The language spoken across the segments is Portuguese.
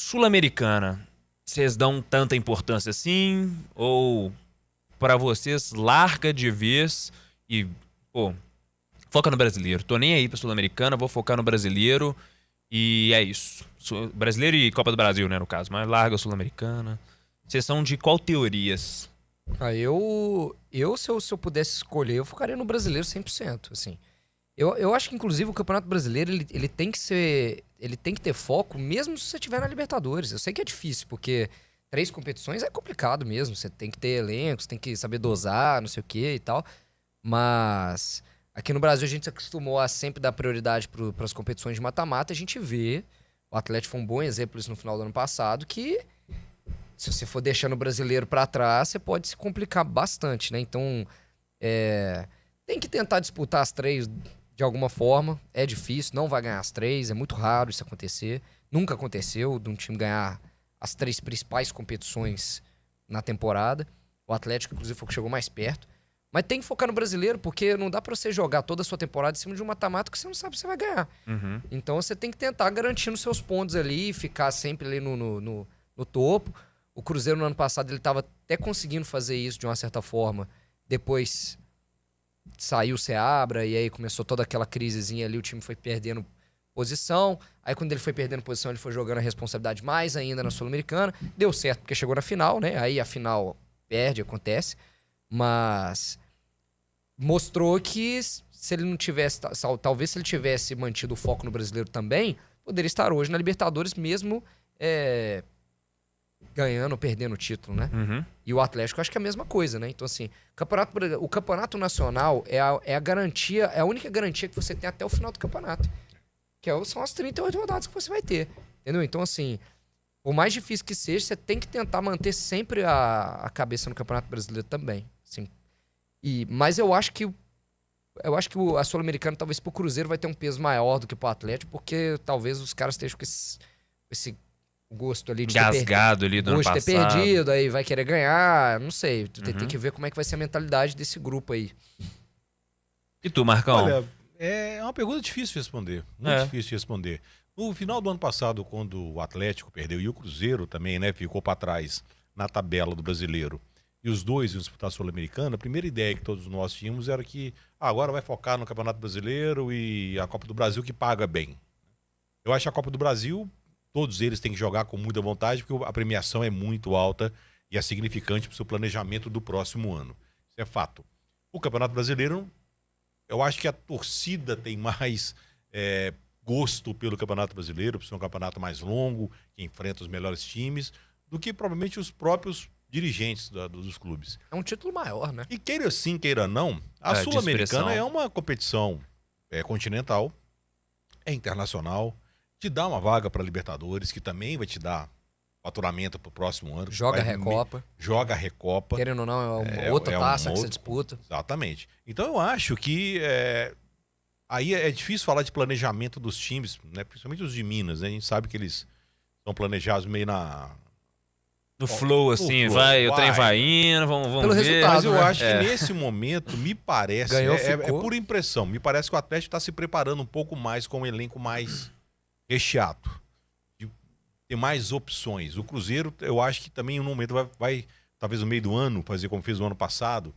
Sul-Americana, vocês dão tanta importância assim? Ou pra vocês larga de vez e, pô, foca no brasileiro? Tô nem aí pra Sul-Americana, vou focar no brasileiro e é isso. Brasileiro e Copa do Brasil, né, no caso, mas larga a Sul-Americana. Vocês são de qual teorias? Se eu pudesse escolher, eu focaria no brasileiro 100%, assim. Eu acho que, inclusive, o Campeonato Brasileiro, ele tem que ser... Ele tem que ter foco, mesmo se você estiver na Libertadores. Eu sei que é difícil, porque 3 competições é complicado mesmo. Você tem que ter elencos, tem que saber dosar, não sei o quê e tal. Mas aqui no Brasil a gente se acostumou a sempre dar prioridade para as competições de mata-mata. A gente vê, o Atlético foi um bom exemplo isso no final do ano passado, que se você for deixando o brasileiro para trás, você pode se complicar bastante, né? Então, tem que tentar disputar as 3 de alguma forma. É difícil, não vai ganhar as 3, é muito raro isso acontecer. Nunca aconteceu de um time ganhar as 3 principais competições na temporada. O Atlético, inclusive, foi o que chegou mais perto. Mas tem que focar no brasileiro, porque não dá pra você jogar toda a sua temporada em cima de um mata-mata que você não sabe se você vai ganhar. Uhum. Então você tem que tentar garantir os seus pontos ali, ficar sempre ali no topo. O Cruzeiro no ano passado ele tava até conseguindo fazer isso de uma certa forma. Depois saiu o Seabra e aí começou toda aquela crisezinha ali, o time foi perdendo posição. Aí quando ele foi perdendo posição, ele foi jogando a responsabilidade mais ainda na Sul-Americana. Deu certo porque chegou na final, né? Aí a final perde, acontece. Mas mostrou que se ele não tivesse, talvez se ele tivesse mantido o foco no brasileiro também, poderia estar hoje na Libertadores mesmo ganhando ou perdendo o título, né? Uhum. E o Atlético acho que é a mesma coisa, né? Então assim, o campeonato nacional é a garantia, é a única garantia que você tem até o final do campeonato. São as 38 rodadas que você vai ter, entendeu? Então assim, por mais difícil que seja, você tem que tentar manter sempre a cabeça no Campeonato Brasileiro também. Assim. Mas eu acho que a Sul-Americana, talvez pro Cruzeiro, vai ter um peso maior do que pro Atlético, porque talvez os caras estejam com esse gosto ali de Gasgado ali do ano passado. ter perdido, aí vai querer ganhar, não sei. Tem que ver como é que vai ser a mentalidade desse grupo aí. E tu, Marcão? Olha, é uma pergunta difícil de responder. Muito difícil de responder. No final do ano passado, quando o Atlético perdeu e o Cruzeiro também, né, ficou para trás na tabela do brasileiro, e os dois iam disputar a Sul-Americana, a primeira ideia que todos nós tínhamos era que agora vai focar no Campeonato Brasileiro e a Copa do Brasil que paga bem. Eu acho que a Copa do Brasil, todos eles têm que jogar com muita vontade, porque a premiação é muito alta e é significante para o seu planejamento do próximo ano. Isso é fato. O Campeonato Brasileiro, eu acho que a torcida tem mais gosto pelo Campeonato Brasileiro, por ser um campeonato mais longo, que enfrenta os melhores times, do que provavelmente os próprios dirigentes dos clubes. É um título maior, né? E queira sim, queira não, a Sul-Americana é uma competição continental, é internacional, te dá uma vaga para Libertadores, que também vai te dar faturamento para o próximo ano. Joga a Recopa. Joga a Recopa. Querendo ou não, é uma outra taça que você disputa. Exatamente. Então eu acho que aí é difícil falar de planejamento dos times, né? Principalmente os de Minas, né? A gente sabe que eles são planejados meio no flow, assim, o trem vai indo, vamos ver. Mas eu acho que nesse momento, me parece, é pura impressão, me parece que o Atlético está se preparando um pouco mais com um elenco mais recheado, de ter mais opções. O Cruzeiro, eu acho que também no momento vai talvez no meio do ano, fazer como fez no ano passado,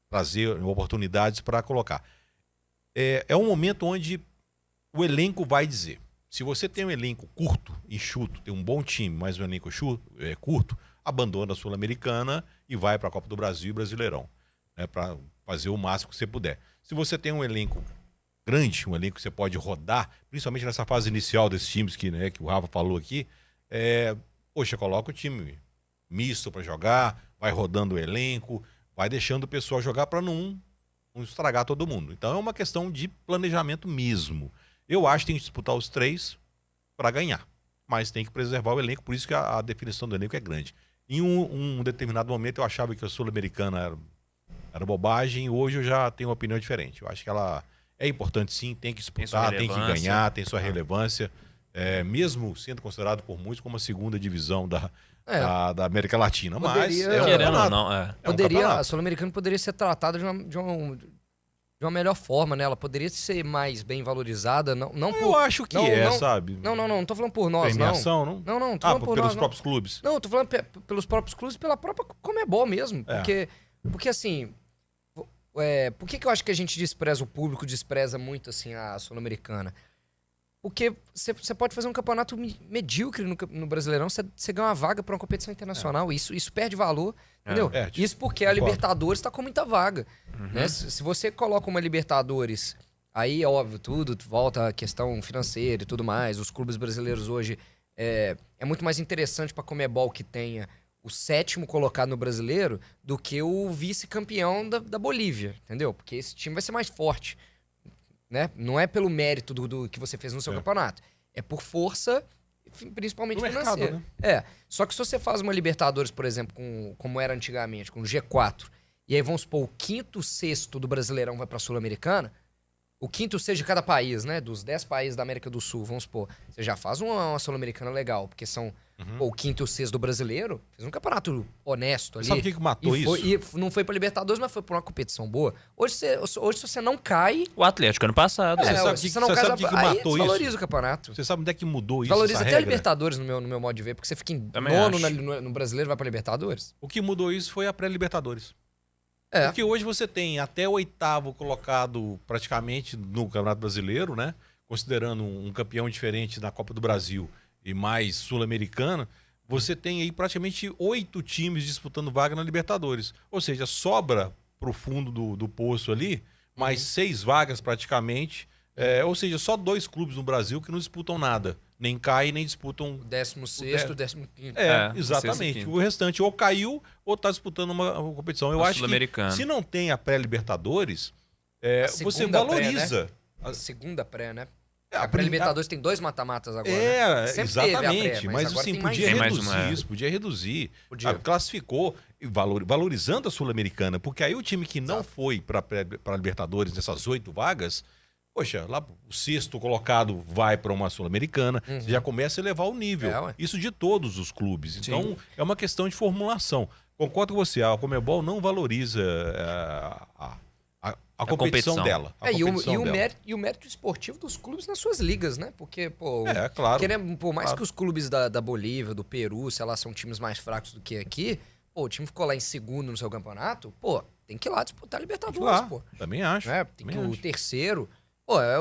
trazer oportunidades para colocar. É um momento onde o elenco vai dizer, se você tem um elenco curto, enxuto, tem um bom time, mas um elenco curto, abandona a Sul-Americana e vai para a Copa do Brasil e Brasileirão, né, para fazer o máximo que você puder. Se você tem um elenco grande, um elenco que você pode rodar, principalmente nessa fase inicial desses times que o Rafa falou aqui, poxa, coloca o time misto para jogar, vai rodando o elenco, vai deixando o pessoal jogar para não estragar todo mundo. Então é uma questão de planejamento mesmo. Eu acho que tem que disputar os 3 para ganhar, mas tem que preservar o elenco, por isso que a definição do elenco é grande. Em um determinado momento eu achava que a Sul-Americana era bobagem, hoje eu já tenho uma opinião diferente. Eu acho que ela é importante sim, tem que disputar, tem que ganhar, tem sua relevância, mesmo sendo considerado por muitos como a segunda divisão da América Latina. Mas a Sul-Americana poderia ser tratada de uma melhor forma, né? Ela poderia ser mais bem valorizada, não por... Eu acho que sabe? Não tô falando por nós, Premiação, não. Não, tô falando por pelos nós, próprios clubes? Não, tô falando pelos próprios clubes e pela própria Conmebol mesmo. Porque assim, por que eu acho que a gente despreza o público, despreza muito, assim, a Sul-Americana? Porque você pode fazer um campeonato medíocre no Brasileirão, você ganha uma vaga para uma competição internacional. Isso perde valor, entendeu? Isso porque a Libertadores está com muita vaga. Né? Se você coloca uma Libertadores, aí é óbvio, tudo volta a questão financeira e tudo mais. Os clubes brasileiros hoje é muito mais interessante para a Conmebol que tenha o 7º colocado no Brasileiro do que o vice-campeão da Bolívia, entendeu? Porque esse time vai ser mais forte. Né? Não é pelo mérito do que você fez no seu campeonato. É por força, principalmente financeira. Né? Só que se você faz uma Libertadores, por exemplo, como era antigamente, com o G4, e aí vamos supor, o 5º, 6º do Brasileirão vai pra Sul-Americana, o 5º, 6º de cada país, né? Dos 10 países da América do Sul, vamos supor. Você já faz uma Sul-Americana legal, porque são o 5º e o 6º do Brasileiro. Fez um campeonato honesto ali. Sabe o que matou isso? E não foi pra Libertadores, mas foi pra uma competição boa. Hoje, se você não cai... O Atlético ano passado. Você sabe o que matou isso? Valoriza o campeonato. Você sabe onde é que mudou isso? Valoriza até a Libertadores, no meu modo de ver, porque você fica em nono no Brasileiro e vai pra Libertadores. O que mudou isso foi a pré-Libertadores. Porque hoje você tem até o 8º colocado praticamente no Campeonato Brasileiro, né? Considerando um campeão diferente da Copa do Brasil e mais sul-americana, você tem aí praticamente 8 times disputando vaga na Libertadores. Ou seja, sobra pro fundo do poço ali, mais 6 vagas praticamente. Ou seja, só 2 clubes no Brasil que não disputam nada. Nem caem, nem disputam... 16º, 15º. Exatamente. O restante ou caiu ou está disputando uma competição. Eu acho que se não tem a pré-Libertadores, você valoriza. A segunda pré, né? A pré-Libertadores tem 2 mata-matas agora. Né? Exatamente. Mas assim, podia reduzir isso, podia reduzir. Classificou, valorizando a Sul-Americana. Porque aí o time que não foi para a Libertadores nessas 8 vagas... Poxa, lá o 6º colocado vai para uma Sul-Americana, você já começa a elevar o nível. Isso de todos os clubes. Então, é uma questão de formulação. Concordo com você, a Conmebol não valoriza a competição dela. E o mérito esportivo dos clubes nas suas ligas, né? Porque, pô, claro. Por mais que os clubes da Bolívia, do Peru, sei lá, são times mais fracos do que aqui, pô, o time ficou lá em 2º no seu campeonato, pô, tem que ir lá disputar a Libertadores, pô. Também acho. Tem que o 3º... Pô, é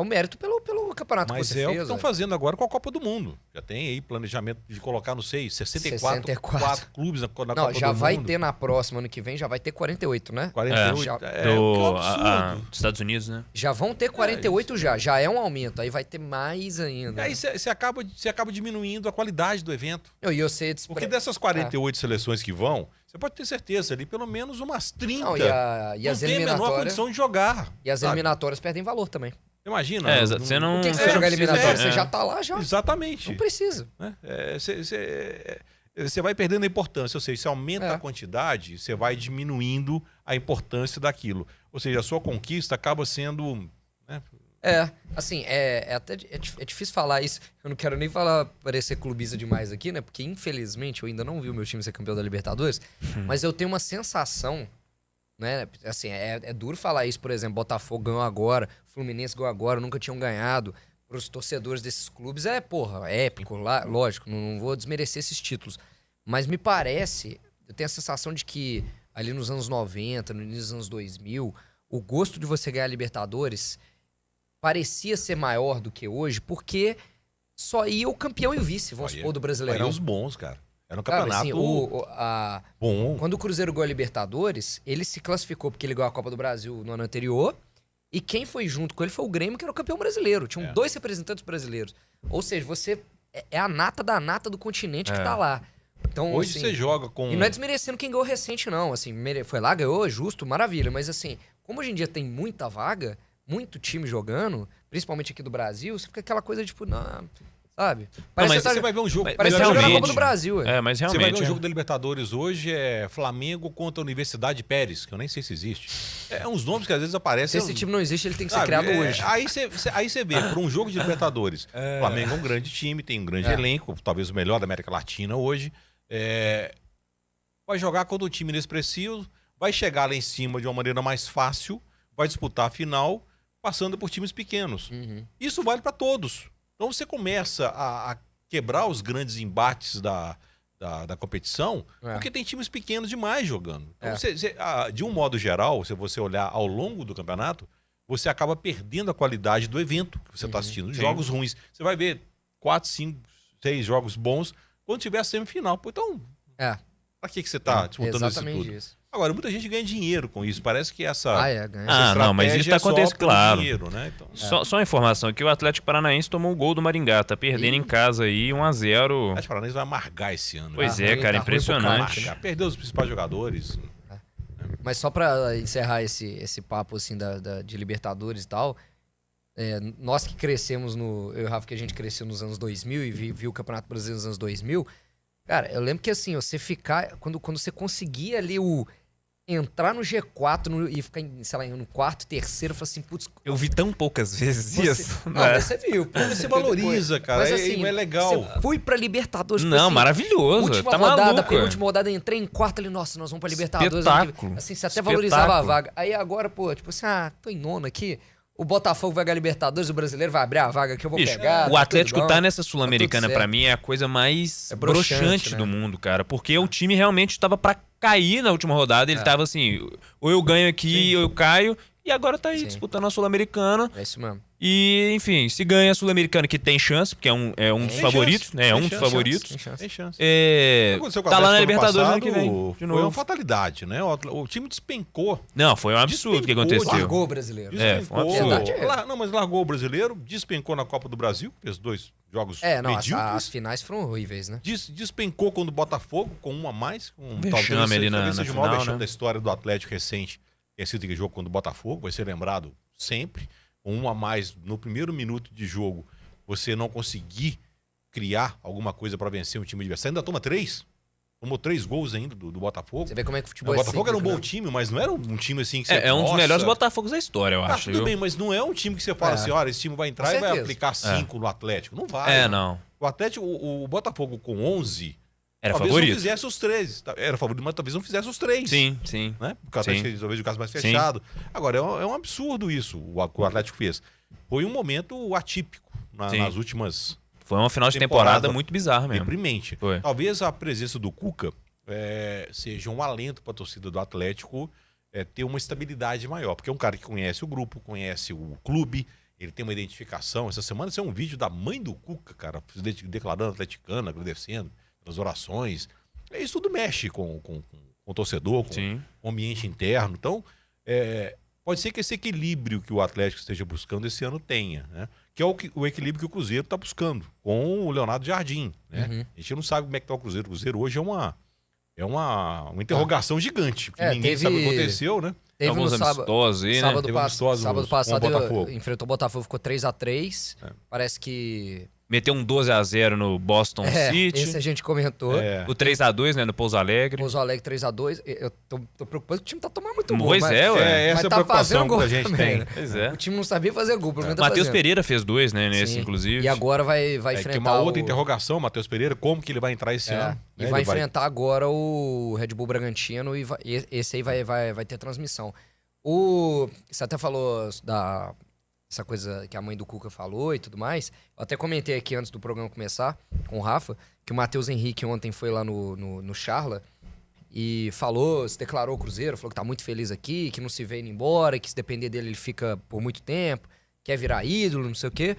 um mérito pelo campeonato que você fez. Mas é o que estão fazendo agora com a Copa do Mundo. Já tem aí planejamento de colocar, não sei, 64 clubes na Copa do Mundo. Não, já vai ter na próxima, ano que vem, já vai ter 48, né? 48. Dos Estados Unidos, né? Já vão ter 48 já. Já é um aumento. Aí vai ter mais ainda. Aí você acaba diminuindo a qualidade do evento. Porque dessas 48 seleções que vão... Você pode ter certeza ali, pelo menos umas 30 não, e as tem a menor condição de jogar. E as eliminatórias perdem valor também. Imagina. Você não... Por que você jogar eliminatória? Você já tá lá, já. Exatamente. Não precisa. Você vai perdendo a importância. Ou seja, você aumenta a quantidade, você vai diminuindo a importância daquilo. Ou seja, a sua conquista acaba sendo... Né? Assim, é difícil falar isso. Eu não quero nem parecer clubista demais aqui, né? Porque, infelizmente, eu ainda não vi o meu time ser campeão da Libertadores. Mas eu tenho uma sensação, né? Assim, é duro falar isso, por exemplo, Botafogo ganhou agora, Fluminense ganhou agora, nunca tinham ganhado. Para os torcedores desses clubes é épico, lógico, não vou desmerecer esses títulos. Mas me parece, eu tenho a sensação de que ali nos anos 90, no início dos anos 2000, o gosto de você ganhar Libertadores... parecia ser maior do que hoje, porque só ia o campeão e o vice, vamos supor, do Brasileirão. Aí os bons, cara. Era um campeonato bom. Quando o Cruzeiro ganhou a Libertadores, ele se classificou porque ele ganhou a Copa do Brasil no ano anterior, e quem foi junto com ele foi o Grêmio, que era o campeão brasileiro. Tinham 2 representantes brasileiros. Ou seja, você é a nata da nata do continente que tá lá. Então, hoje você joga com... E não é desmerecendo quem ganhou recente, não. Assim, foi lá, ganhou, justo, maravilha. Mas assim, como hoje em dia tem muita vaga... muito time jogando, principalmente aqui do Brasil, você fica aquela coisa tipo, não, sabe? Parece que você vai ver um jogo... Parece que você joga na Copa do Brasil. Mas realmente... Você vai ver um jogo da Libertadores hoje, Flamengo contra a Universidade Pérez, que eu nem sei se existe. Uns nomes que às vezes aparecem... Se esse time não existe, ele tem que ser criado hoje. Aí você vê, para um jogo de Libertadores, o Flamengo é um grande time, tem um grande elenco, talvez o melhor da América Latina hoje. Vai jogar contra um time inexpressivo, vai chegar lá em cima de uma maneira mais fácil, vai disputar a final passando por times pequenos. Isso vale para todos. Então você começa a quebrar os grandes embates da competição, porque tem times pequenos demais jogando. Então, de um modo geral, se você olhar ao longo do campeonato, você acaba perdendo a qualidade do evento que você está assistindo. Jogos ruins. Você vai ver 4, 5, 6 jogos bons quando tiver a semifinal. Pô, então, pra que você está disputando isso tudo? Isso. Agora, muita gente ganha dinheiro com isso. Parece que essa ganha. Não, mas isso está acontecendo, claro. Dinheiro, né? Então, só uma informação aqui, o Atlético Paranaense tomou um gol do Maringá, tá perdendo em casa aí, 1-0. O Atlético Paranaense vai amargar esse ano. Pois cara, impressionante. Perdeu os principais jogadores. Mas só pra encerrar esse papo assim de Libertadores e tal, nós que crescemos eu e o Rafa, que a gente cresceu nos anos 2000 e viu o Campeonato Brasileiro nos anos 2000, cara, eu lembro que assim, você ficar, quando você conseguia ali entrar no G4 e ficar, sei lá, no quarto, terceiro, eu falei assim, putz... Eu vi tão poucas vezes isso. Mas você viu, pô. Você valoriza, cara. Mas assim, é legal. Você fui pra Libertadores. Não, assim, maravilhoso. Última tá rodada, maluco. Penúltima rodada, entrei em quarto ali, nossa, nós vamos pra Libertadores. Espetáculo. Assim, você até valorizava a vaga. Aí agora, pô, tipo assim, tô em nono aqui, o Botafogo vai ganhar Libertadores, o brasileiro vai abrir a vaga que eu vou pegar. O Atlético tá nessa Sul-Americana, pra mim, é a coisa mais broxante do mundo, cara. Porque o time realmente tava pra cair na última rodada. Ele tava assim, ou eu ganho aqui, ou eu caio. E agora tá aí disputando a Sul-Americana. É isso mesmo. E, enfim, se ganha a Sul-Americana, que tem chance, porque é um dos favoritos, né? É um dos favoritos. Tem chance. Tá lá na Libertadores ano que vem. De novo. Foi uma fatalidade, né? O time despencou. Não, foi um absurdo o que aconteceu. Largou o brasileiro. Foi um absurdo. Não, mas largou o brasileiro, despencou na Copa do Brasil, fez 2 jogos medíocres. As finais foram horríveis, né? Despencou quando o Botafogo, com um a mais. Vexame ali na seja o final, maior vexame né? da história do Atlético recente. Esse jogo contra o Botafogo vai ser lembrado sempre. Um a mais no primeiro minuto de jogo, você não conseguir criar alguma coisa para vencer um time adversário. Ainda toma 3. Tomou 3 gols ainda do Botafogo. Você vê como é que o futebol O Botafogo era um bom né? time, mas não era um time assim que você... É um dos melhores Botafogos da história, eu acho. Tudo bem, mas não é um time que você fala assim, olha, esse time vai entrar e vai aplicar 5 no Atlético. Não vai. Não. O Atlético, o Botafogo com 11... Era talvez favorito. não fizesse os 13. Era favorito, mas talvez não fizesse os 3. Sim. Né? Porque o Atlético talvez o caso mais fechado. Agora, é um absurdo isso, o que o Atlético fez. Foi um momento atípico nas últimas... Foi uma final de temporada muito bizarra mesmo. Deprimente. Talvez a presença do Cuca seja um alento para a torcida do Atlético ter uma estabilidade maior. Porque é um cara que conhece o grupo, conhece o clube, ele tem uma identificação. Essa semana saiu um vídeo da mãe do Cuca, cara, declarando atleticano, agradecendo as orações. Isso tudo mexe com o torcedor, com o ambiente interno. Então, pode ser que esse equilíbrio que o Atlético esteja buscando esse ano tenha, né? Que é o equilíbrio que o Cruzeiro está buscando com o Leonardo Jardim, né? A gente não sabe como é que está o Cruzeiro. O Cruzeiro hoje é uma interrogação gigante, porque ninguém sabe o que aconteceu, né? Teve alguns amistosos aí, né? Sábado passado enfrentou o Botafogo, ficou 3-3. Parece que... Meteu um 12-0 no Boston City. Esse a gente comentou. O 3-2, né, no Pouso Alegre. Pouso Alegre 3-2. Eu tô preocupado que o time tá tomando muito gol. Pois essa é a preocupação que a gente também, tem. Né? Pois é. O time não sabia fazer gol, pelo menos tá Matheus fazendo. Pereira fez 2, né, nesse, inclusive. E agora vai enfrentar tem uma outra interrogação, Matheus Pereira, como que ele vai entrar esse ano. E vai enfrentar agora o Red Bull Bragantino e esse aí vai ter transmissão. Você até falou essa coisa que a mãe do Cuca falou e tudo mais. Eu até comentei aqui antes do programa começar com o Rafa, que o Matheus Henrique ontem foi lá no Charla e se declarou o Cruzeiro, falou que tá muito feliz aqui, que não se vê indo embora, que se depender dele ele fica por muito tempo, quer virar ídolo, não sei o quê.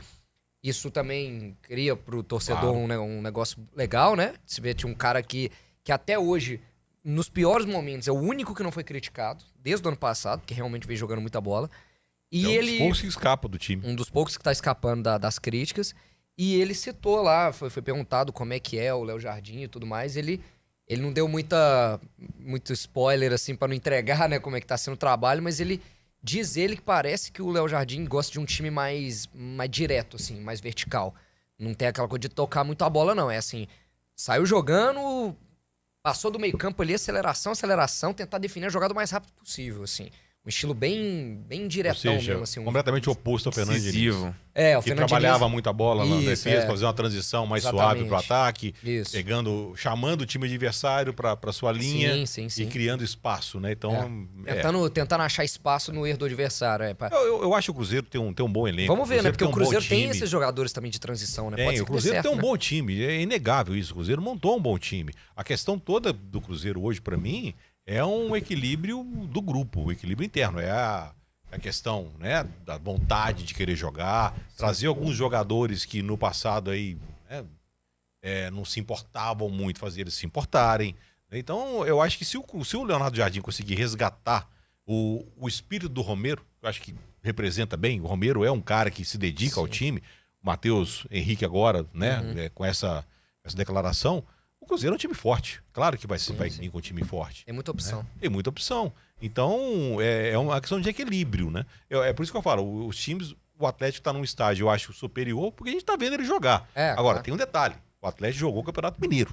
Isso também cria pro torcedor um negócio legal, né? Se vê, tinha um cara que até hoje, nos piores momentos, é o único que não foi criticado, desde o ano passado, que realmente vem jogando muita bola. E um dos poucos que escapa do time. Um dos poucos que tá escapando das críticas. E ele citou lá, foi perguntado como é que é o Léo Jardim e tudo mais. Ele não deu muito spoiler, assim, pra não entregar, né, como é que tá sendo o trabalho, mas diz ele que parece que o Léo Jardim gosta de um time mais direto, assim, mais vertical. Não tem aquela coisa de tocar muito a bola, não. É assim, saiu jogando, passou do meio campo ali, aceleração, tentar definir a jogada o mais rápido possível, assim. Um estilo bem diretão mesmo, assim. Completamente oposto ao Fernando Diniz. O que Fernando trabalhava Diniz... muito a bola na defesa, fazer uma transição mais suave pro ataque, chamando o time adversário para sua linha e criando espaço, né? Então, tentando achar espaço no erro do adversário. Eu acho que o Cruzeiro tem um bom elenco. Vamos ver, né? Porque o Cruzeiro tem esses jogadores também de transição, né? O Cruzeiro tem um bom time, é inegável isso. O Cruzeiro montou um bom time. A questão toda do Cruzeiro hoje, para mim, é um equilíbrio do grupo, o equilíbrio interno. É a questão, né, da vontade de querer jogar, trazer alguns jogadores que no passado aí, né, não se importavam muito, fazer eles se importarem. Então, eu acho que se o Leonardo Jardim conseguir resgatar o espírito do Romero, eu acho que representa bem. O Romero é um cara que se dedica ao time. O Matheus Henrique agora, né, com essa declaração. O Cruzeiro é um time forte. Claro que vai vir com um time forte. Tem muita opção. Né? Tem muita opção. Então, é uma questão de equilíbrio, né? É por isso que eu falo, os times, o Atlético está num estágio, eu acho, superior, porque a gente está vendo ele jogar. Agora, tem um detalhe. O Atlético jogou o Campeonato Mineiro.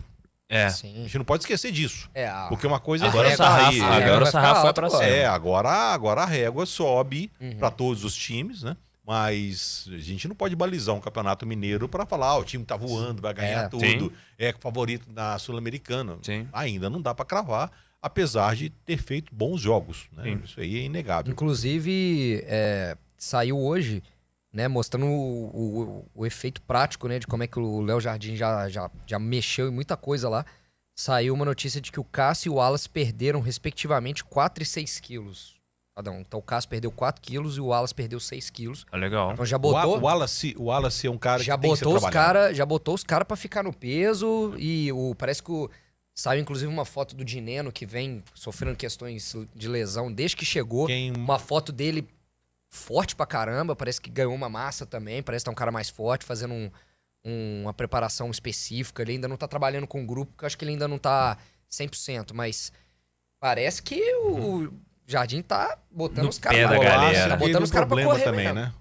A gente não pode esquecer disso. Porque uma coisa agora o sarrafo foi pra cima. Agora a régua sobe para todos os times, né? Mas a gente não pode balizar um Campeonato Mineiro para falar, o time tá voando, vai ganhar tudo, é favorito na Sul-Americana. Ainda não dá para cravar, apesar de ter feito bons jogos. Né? Isso aí é inegável. Inclusive, saiu hoje, né, mostrando o efeito prático, né, de como é que o Léo Jardim já mexeu em muita coisa lá. Saiu uma notícia de que o Cássio e o Wallace perderam, respectivamente, 4 e 6 quilos. Então o Cássio perdeu 4 quilos e o Wallace perdeu 6 quilos. Legal. Então já botou... O Wallace é um cara que tem que ser trabalhado. Já botou os caras pra ficar no peso e parece que saiu inclusive uma foto do Dineno que vem sofrendo questões de lesão desde que chegou. Uma foto dele forte pra caramba, parece que ganhou uma massa também, parece que tá um cara mais forte, fazendo uma preparação específica. Ele ainda não tá trabalhando com o grupo, porque eu acho que ele ainda não tá 100%, mas parece que o Jardim tá botando os caras pra correr. Tá botando os caras pra correr também, né?